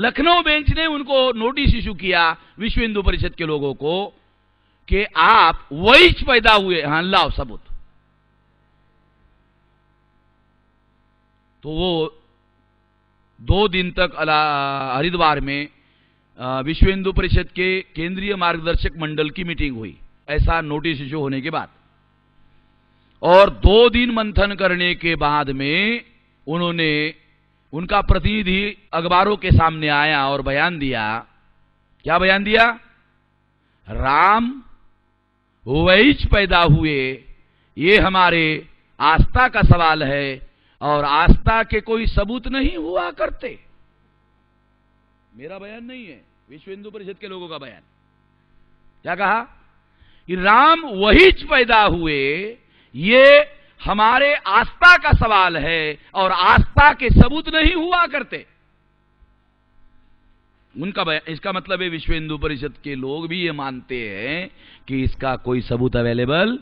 Lucknow bench ने उनको notice issue किया, विश्व हिंदू परिषद के लोगों को, कि आप वही पैदा हुए। हां, लाओ सबूत। तो वो 2 दिन तक हरिद्वार में विश्व हिंदू परिषद के केंद्रीय मार्गदर्शक मंडल की मीटिंग हुई, ऐसा नोटिस इशू होने के बाद। और 2 दिन मंथन करने के बाद में उन्होंने, उनका प्रतिनिधि अखबारों के सामने आया और बयान दिया। क्या बयान दिया? राम वैच पैदा हुए, ये हमारे आस्था का सवाल है और आस्था के कोई सबूत नहीं हुआ करते। मेरा बयान नहीं है, विश्व हिंदू परिषद के लोगों का बयान। क्या कहा? कि राम वही पैदा हुए, ये हमारे आस्था का सवाल है और आस्था के सबूत नहीं हुआ करते। उनका बयान, इसका मतलब है विश्व हिंदू परिषद के लोग भी ये मानते हैं कि इसका कोई सबूत अवेलेबल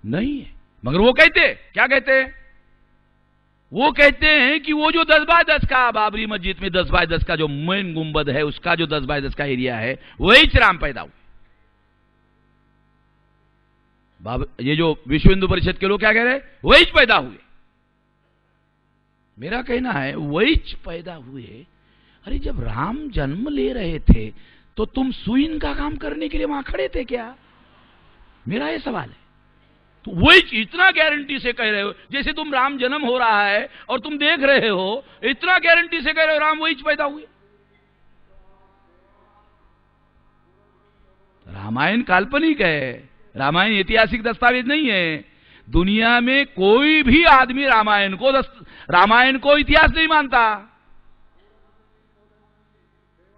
नहीं है। मगर वो कहते, क्या कहते हैं? वो कहते हैं कि वो जो 10x10 का बाबरी मस्जिद में 10x10 का जो मेन गुंबद है, उसका जो 10x10 का एरिया है, वही राम पैदा हुए। ये जो विश्व हिंदू परिषद के लोग क्या कह रहे हैं? वही पैदा हुए। मेरा कहना है वही पैदा हुए। अरे जब राम जन्म ले रहे थे तो तुम सुईन का काम करने के लिए वहां खड़े थे क्या? मेरा ये सवाल है। तो वही इतना गारंटी से कह रहे हो, जैसे तुम राम जन्म हो रहा है और तुम देख रहे हो, इतना गारंटी से कह रहे हो राम वही पैदा हुए। रामायण काल्पनिक है, रामायण ऐतिहासिक दस्तावेज नहीं है। दुनिया में कोई भी आदमी रामायण को इतिहास नहीं मानता।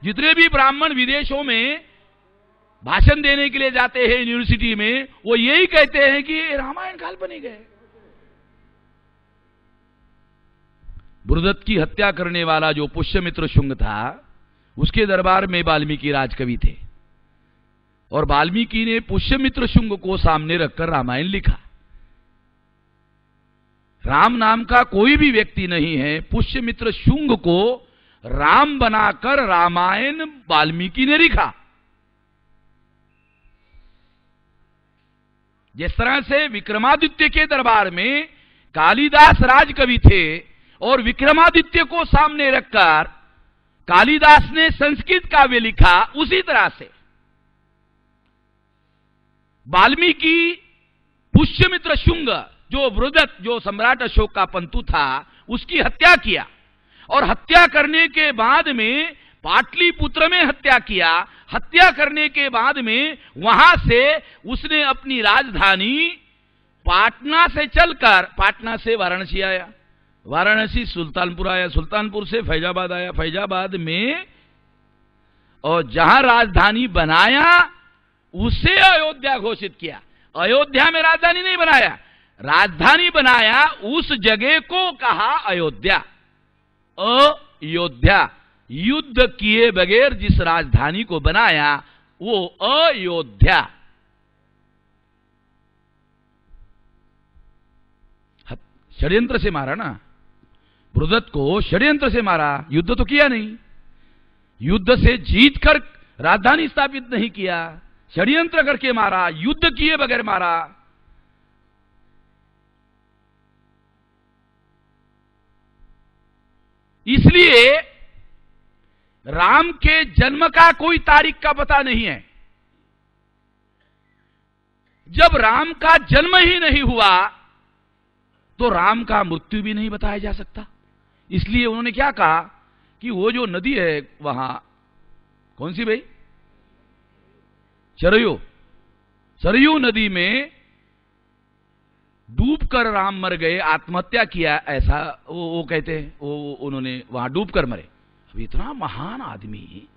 जितने भी ब्राह्मण विदेशों में भाषण देने के लिए जाते हैं यूनिवर्सिटी में, वो यही कहते हैं कि रामायण काल्पनिक है। बृहदत्त की हत्या करने वाला जो पुष्यमित्र शुंग था, उसके दरबार में वाल्मीकि राजकवि थे और वाल्मीकि ने पुष्यमित्र शुंग को सामने रखकर रामायण लिखा। राम नाम का कोई भी व्यक्ति नहीं है। पुष्यमित्र शुंग को राम बनाकर रामायण वाल्मीकि ने लिखा। जिस तरह से विक्रमादित्य के दरबार में कालिदास राजकवि थे और विक्रमादित्य को सामने रखकर कालिदास ने संस्कृत काव्य लिखा, उसी तरह से वाल्मीकि पुष्यमित्र शुंग, जो बृहदत्त, जो सम्राट अशोक का पंतु था, उसकी हत्या किया और हत्या करने के बाद में पाटलिपुत्र में हत्या किया। हत्या करने के बाद में वहां से उसने अपनी राजधानी पाटना से चलकर, पाटना से वाराणसी आया, वाराणसी सुल्तानपुर आया, सुल्तानपुर से फैजाबाद आया, फैजाबाद में और जहां राजधानी बनाया उसे अयोध्या घोषित किया। अयोध्या में राजधानी नहीं बनाया, राजधानी बनाया उस जगह को कहा अयोध्या। अयोध्या, युद्ध किए बगैर जिस राजधानी को बनाया वो अयोध्या। षड्यंत्र से मारा ना, बृहदत्त को षड्यंत्र से मारा, युद्ध तो किया नहीं। युद्ध से जीतकर राजधानी स्थापित नहीं किया, षड्यंत्र करके मारा, युद्ध किए बगैर मारा। इसलिए राम के जन्म का कोई तारीख का पता नहीं है। जब राम का जन्म ही नहीं हुआ तो राम का मृत्यु भी नहीं बताया जा सकता। इसलिए उन्होंने क्या कहा कि वो जो नदी है वहां, कौन सी भाई? सरयू, सरयू नदी में डूबकर राम मर गए, आत्महत्या किया, ऐसा वो कहते हैं। वो उन्होंने वहां डूबकर मरे। अब इतना महान आदमी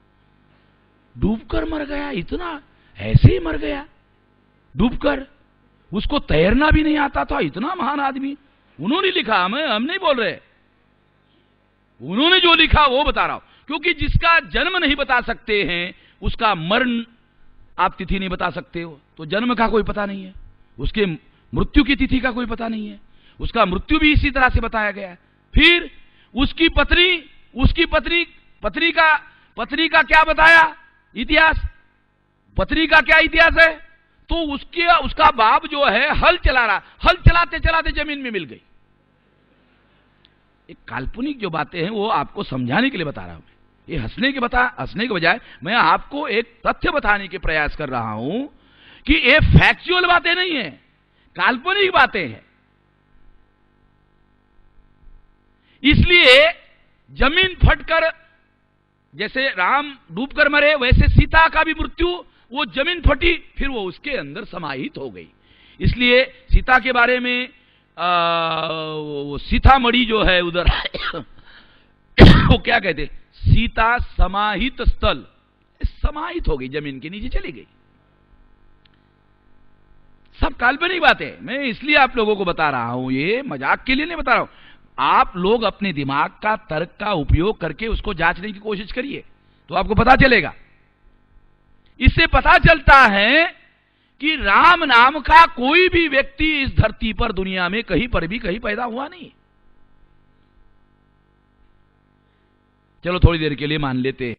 डूबकर मर गया, इतना ऐसे ही मर गया डूबकर, उसको तैरना भी नहीं आता था, इतना महान आदमी। उन्होंने लिखा, हम नहीं बोल रहे, उन्होंने जो लिखा वो बता रहा हूं। क्योंकि जिसका जन्म नहीं बता सकते हैं उसका मरण आप तिथि नहीं बता सकते हो, तो जन्म का कोई पता नहीं है, उसके मृत्यु की तिथि का कोई पता नहीं है। उसका मृत्यु भी इसी तरह से बताया गया है। फिर उसकी पत्नी पत्नी का क्या बताया इतिहास? पत्नी का क्या इतिहास है? तो उसका बाप जो है हल चला रहा, हल चलाते चलाते जमीन में मिल गई। एक काल्पनिक जो बातें हैं वो आपको समझाने के लिए बता रहा हूं मैं। ये हंसने के बजाय मैं आपको एक तथ्य बताने के प्रयास कर रहा हूं कि ये फैक्चुअल बातें नहीं है, काल्पनिक बातें हैं। इसलिए जमीन फटकर, जैसे राम डूबकर मरे वैसे सीता का भी मृत्यु, वो जमीन फटी फिर वो उसके अंदर समाहित हो गई। इसलिए सीता के बारे में वो सीतामढ़ी जो है उधर वो क्या कहते, सीता समाहित स्थल, समाहित हो गई, जमीन के नीचे चली गई। सब काल्पनिक बातें। मैं इसलिए आप लोगों को बता रहा हूं, ये मजाक के लिए नहीं बता रहा हूं। आप लोग अपने दिमाग का, तर्क का उपयोग करके उसको जांचने की कोशिश करिए तो आपको पता चलेगा। इससे पता चलता है कि राम नाम का कोई भी व्यक्ति इस धरती पर, दुनिया में कहीं पर भी कहीं पैदा हुआ नहीं। चलो थोड़ी देर के लिए मान लेते हैं।